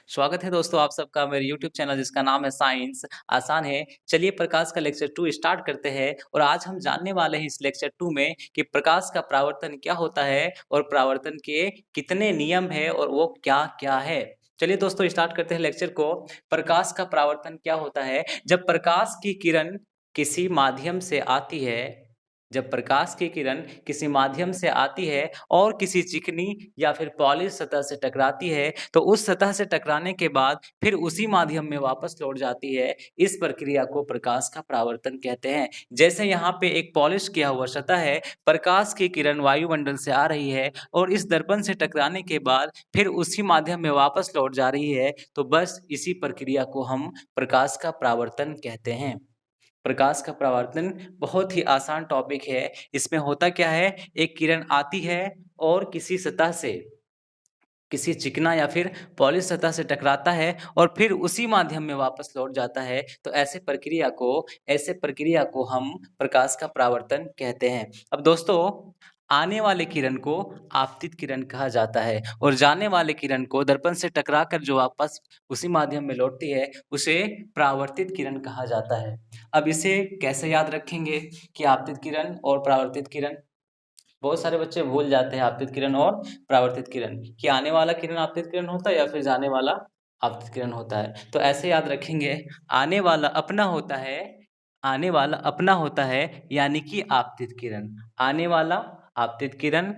स्वागत है दोस्तों आप सबका मेरे YouTube चैनल जिसका नाम है साइंस आसान है। चलिए प्रकाश का लेक्चर 2 स्टार्ट करते हैं और आज हम जानने वाले हैं इस लेक्चर 2 में कि प्रकाश का परावर्तन क्या होता है और परावर्तन के कितने नियम है और वो क्या-क्या है। चलिए दोस्तों स्टार्ट करते हैं लेक्चर को। प्रकाश का परावर्तन क्या होता है? जब प्रकाश की किरण किसी माध्यम से आती है जब प्रकाश की किरण किसी माध्यम से आती है और किसी चिकनी या फिर पॉलिश सतह से टकराती है, तो उस सतह से टकराने के बाद फिर उसी माध्यम में वापस लौट जाती है। इस प्रक्रिया को प्रकाश का परावर्तन कहते हैं। जैसे यहाँ पे एक पॉलिश किया हुआ सतह है, प्रकाश की किरण वायुमंडल से आ रही है और इस दर्पण से टकराने के बाद फिर उसी माध्यम में वापस लौट जा रही है, तो बस इसी प्रक्रिया को हम प्रकाश का परावर्तन कहते हैं। प्रकाश का परावर्तन बहुत ही आसान टॉपिक है। इसमें होता क्या है, एक किरण आती है और किसी सतह से किसी चिकना या फिर पॉलिश सतह से टकराता है और फिर उसी माध्यम में वापस लौट जाता है। तो ऐसे प्रक्रिया को हम प्रकाश का परावर्तन कहते हैं। अब दोस्तों आने वाले किरण को आपतित किरण कहा जाता है और जाने वाले किरण को दर्पण से टकराकर जो वापस उसी माध्यम में लौटती है उसे परावर्तित किरण कहा जाता है। अब इसे कैसे याद रखेंगे कि आपतित किरण और परावर्तित किरण? बहुत सारे बच्चे भूल जाते हैं आपतित किरण और परावर्तित किरण कि आने वाला किरण आपतित किरण होता है या फिर जाने वाला आपतित किरण होता है। तो ऐसे याद रखेंगे, आने वाला अपना होता है आने वाला अपना होता है यानी कि आपतित किरण। आने वाला आपतित किरण,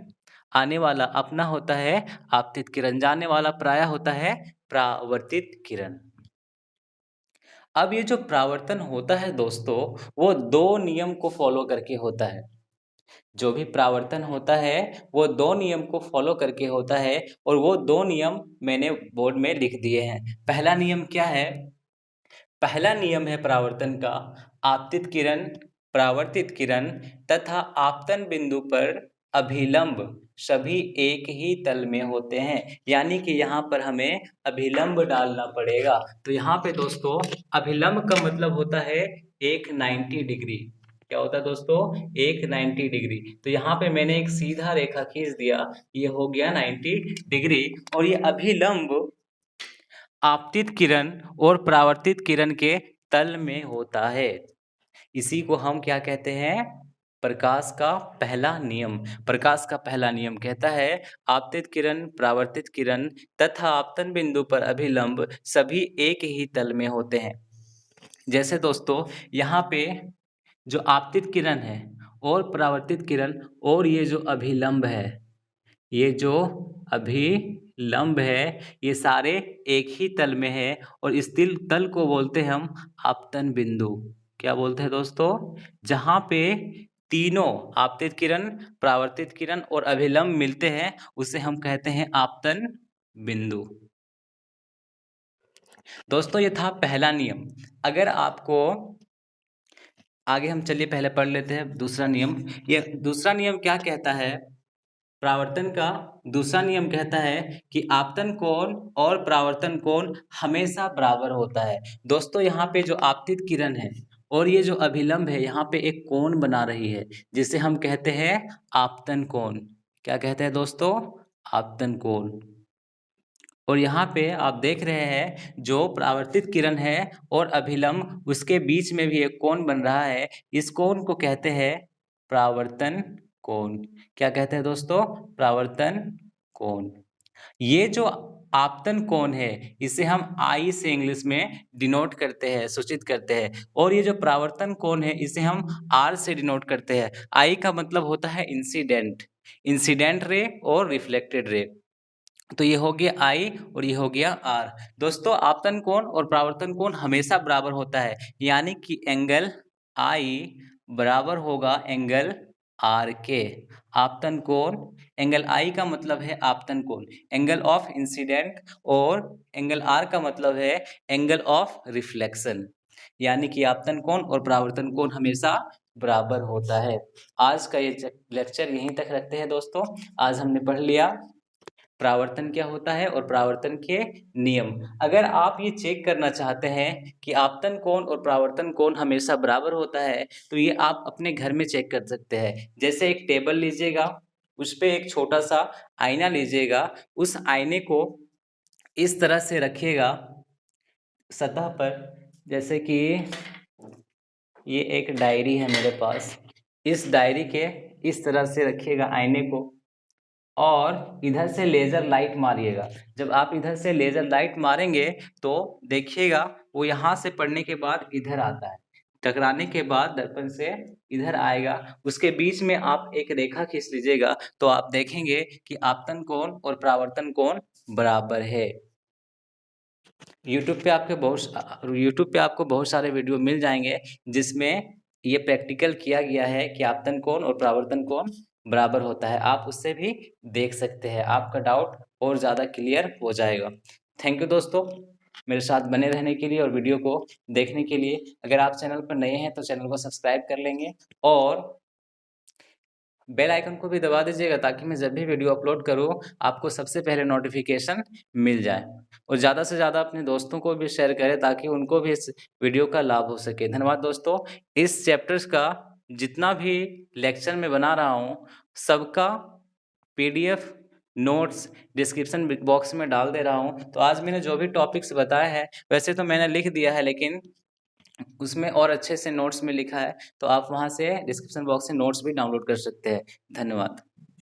आने वाला अपना होता है आपतित किरण, जाने वाला पराया होता है परावर्तित किरण। अब ये जो परावर्तन होता है दोस्तों, वो दो नियम को फॉलो करके होता है। जो भी परावर्तन होता है वो दो नियम को फॉलो करके होता है और वो दो नियम मैंने बोर्ड में लिख दिए हैं। पहला नियम क्या है? पहला नियम है परावर्तन का, आपतित किरण, परावर्तित किरण तथा आपतन बिंदु पर अभिलंब सभी एक ही तल में होते हैं। यानी कि यहाँ पर हमें अभिलंब डालना पड़ेगा। तो यहाँ पे दोस्तों अभिलंब का मतलब होता है एक 90 डिग्री। क्या होता है दोस्तों? एक 90 डिग्री। तो यहाँ पे मैंने एक सीधा रेखा खींच दिया, ये हो गया 90 डिग्री। और ये अभिलंब आपतित किरण और परावर्तित किरण के तल में होता है। इसी को हम क्या कहते हैं? प्रकाश का पहला नियम। प्रकाश का पहला नियम कहता है आपतित किरण, परावर्तित किरण तथा आपतन बिंदु पर अभिलंब सभी एक ही तल में होते हैं। जैसे दोस्तों यहाँ पे जो आपतित किरण है और परावर्तित किरण और ये जो अभिलंब है, ये जो अभिलंब है, ये सारे एक ही तल में है और इस तल को बोलते हैं हम आपतन बिंदु। क्या बोलते हैं दोस्तों? जहाँ पे तीनों आपतित किरण, परावर्तित किरण और अभिलंब मिलते हैं उसे हम कहते हैं आपतन बिंदु। दोस्तों ये था पहला नियम। अगर आपको आगे हम चलिए पहले पढ़ लेते हैं दूसरा नियम। ये दूसरा नियम क्या कहता है? परावर्तन का दूसरा नियम कहता है कि आपतन कोण और परावर्तन कोण हमेशा बराबर होता है। दोस्तों यहाँ पे जो आपतित किरण है और ये जो अभिलंब है, यहाँ पे एक कोण बना रही है जिसे हम कहते हैं आपतन कोण। क्या कहते हैं दोस्तों? आपतन कोण। और यहाँ पे आप देख रहे हैं जो परावर्तित किरण है और अभिलंब उसके बीच में भी एक कोण बन रहा है। इस कोण को कहते हैं परावर्तन कोण। क्या कहते हैं दोस्तों? परावर्तन कोण। ये जो आपतन कोण है इसे हम आई से इंग्लिश में डिनोट करते हैं, सूचित करते हैं। और ये जो परावर्तन कोण है इसे हम आर से डिनोट करते हैं। आई का मतलब होता है इंसिडेंट रे और रिफ्लेक्टेड रे। तो ये हो गया आई और ये हो गया आर। दोस्तों आपतन कोण और परावर्तन कोण हमेशा बराबर होता है, यानी कि एंगल आई बराबर होगा एंगल आर के। आपतन कोण, एंगल आई का मतलब है आपतन कोण, एंगल ऑफ इंसिडेंट, और एंगल आर का मतलब है एंगल ऑफ रिफ्लेक्शन। यानी कि आपतन कोण और परावर्तन कोण हमेशा बराबर होता है। आज का ये लेक्चर यहीं तक रखते हैं दोस्तों। आज हमने पढ़ लिया परावर्तन क्या होता है और परावर्तन के नियम। अगर आप ये चेक करना चाहते हैं कि आपतन कोण और परावर्तन कोण हमेशा बराबर होता है तो ये आप अपने घर में चेक कर सकते हैं। जैसे एक टेबल लीजिएगा, उस पे एक छोटा सा आईना लीजिएगा, उस आईने को इस तरह से रखिएगा सतह पर, जैसे कि ये एक डायरी है मेरे पास, इस डायरी के इस तरह से रखिएगा आईने को, और इधर से लेज़र लाइट मारिएगा। जब आप इधर से लेज़र लाइट मारेंगे तो देखिएगा वो यहाँ से पड़ने के बाद इधर आता है, टकराने के बाद दर्पण से इधर आएगा, उसके बीच में आप एक रेखा खींच लीजिएगा तो आप देखेंगे कि आपतन कोण और परावर्तन कोण बराबर है। यूट्यूब पे आपको बहुत सारे वीडियो मिल जाएंगे जिसमें ये प्रैक्टिकल किया गया है कि आपतन कोण और परावर्तन कोण बराबर होता है, आप उससे भी देख सकते हैं, आपका डाउट और ज़्यादा क्लियर हो जाएगा। थैंक यू दोस्तों, मेरे साथ बने रहने के लिए और वीडियो को देखने के लिए। अगर आप चैनल पर नए हैं तो चैनल को सब्सक्राइब कर लेंगे और बेल आइकन को भी दबा दीजिएगा ताकि मैं जब भी वीडियो अपलोड करूँ आपको सबसे पहले नोटिफिकेशन मिल जाए, और ज़्यादा से ज़्यादा अपने दोस्तों को भी शेयर करें ताकि उनको भी इस वीडियो का लाभ हो सके। धन्यवाद दोस्तों। इस चैप्टर्स का जितना भी लेक्चर मैं बना रहा हूँ सबका PDF नोट्स डिस्क्रिप्शन बॉक्स में डाल दे रहा हूँ। तो आज मैंने जो भी टॉपिक्स बताए हैं वैसे तो मैंने लिख दिया है, लेकिन उसमें और अच्छे से नोट्स में लिखा है, तो आप वहाँ से डिस्क्रिप्शन बॉक्स से नोट्स भी डाउनलोड कर सकते हैं। धन्यवाद।